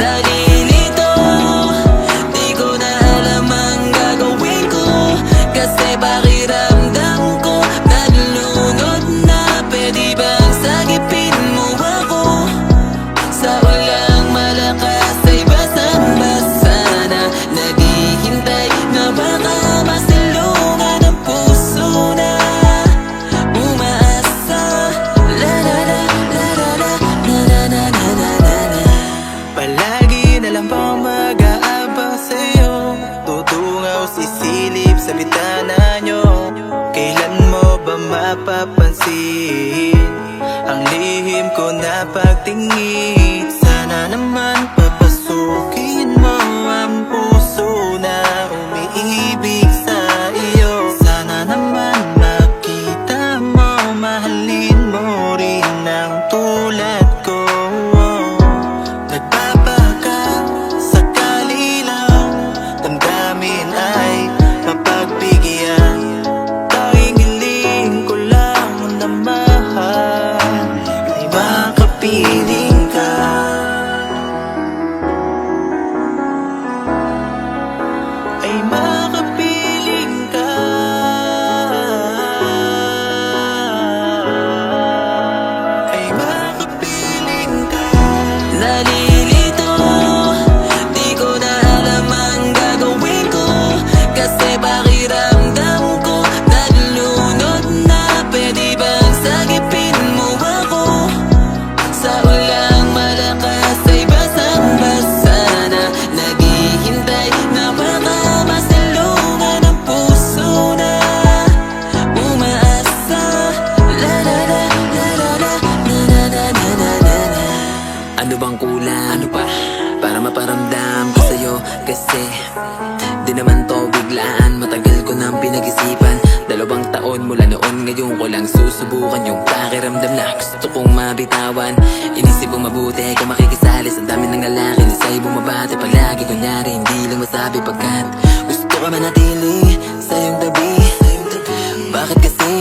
Nalilito, di ko na alam ang gagawin ko, kasi pakiramdam ko nalulunod na. Pwede bang sagipin mo ako sa ulang malakas ay basang-basa na, naghihintay na baka masilungan ang puso na umaasa. La la la la la la la la la la la la. Palagi na lang bang mag-aabang sa'yo, tutungaw sisilip sa bitana nyo? Kailan mo ba mapapansin ang lihim ko na pagtingin? Sana naman papasukin mo ang puso na umiibig sa iyo. Sana naman makita mo, mahalin mo rin ang tulad ko. Nagbabaka sakali lang damdamin ay mapagbigyan. Tanging hiling ko lang na mahal ay makapiling ka. Ay makapiling ka. Ay makapiling ka. Nalilito, di ko na alam ang gagawin ko, kasi pakiramdam ko nalulunod na. Pwede bang sagipin mo ako sa ulang malakas ay basang-basa na, naghihintay na baka masilungan ang puso na umaasa. La la la la la la la la la la la la. Ano bang kulang? Ano pa? Para maparamdam ko sa'yo, kasi di naman to biglaan. Matagal ko nang pinag-isipan, 2 taon mula noon. Ngayon ko lang susubukan yung pakiramdam na gusto kong mabitawan. Inisip kong mabuti kung makikisali sa dami ng lalaki na sa'yo bumabati. Palagi kunyari hindi lang masabi, pagkat gusto ka manatili sa iyong tabi. Bakit kasi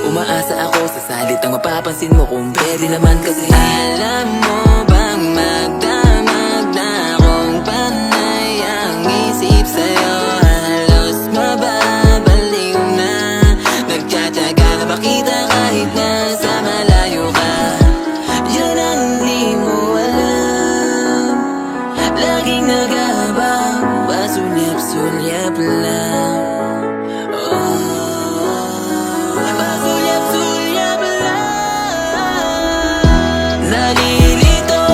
umaasa ako sa salitang mapapansin mo, kung pwede naman kasi. Alam mo bang magdamag na akong panay ang isip sa'yo, halos mababaliw na. Nagtsatsaga na makita kahit nasa malayo ka. Yan ang di mo alam, laging nag-aabang, pasulyap-sulyap lang. Pasulyap-sulyap lang. Nalilito,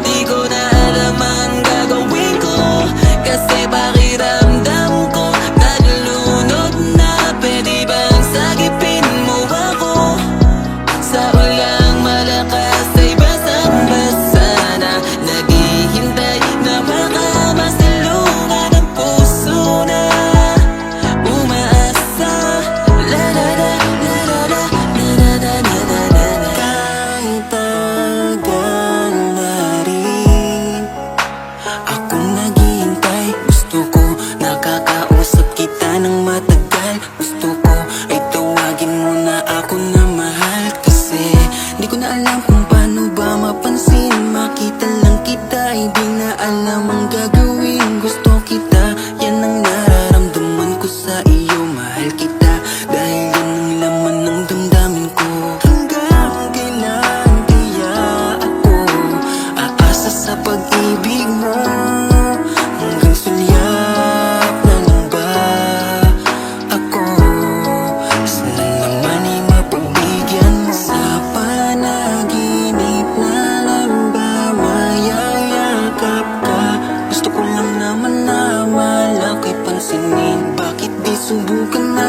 di ko na alam ang gagawin ko, kasi pakiramdam ko nalulunod na. Pwede bang sagipin mo ako sa ulang malakas ay basang-basa na, naghihintay na baka masilungan ang puso na umaasa. La la la la la la la la la la la la. Kahit tagal na rin akong naghihintay, gusto ko nakakausap kita ng matagal. Gusto ko ay tawagin mo na ako na mahal, kasi di ko na alam kung paano ba mapansin. Makita lang kita, hindi na alam ang gagawin. Gusto kita, yan ang nararamdaman ko sa iyo. Mahal kita dahil yan ang laman ng damdamin ko. Hanggang kailan kaya ako aasa sa pag-ibig mo? Hanggang sulyap na lang ba ako? Sana naman ay mapagbigyan mo. Sa panaginip na lang ba mayayakap ka? Gusto ko lang naman na malaki pansinin. Bakit di subukan na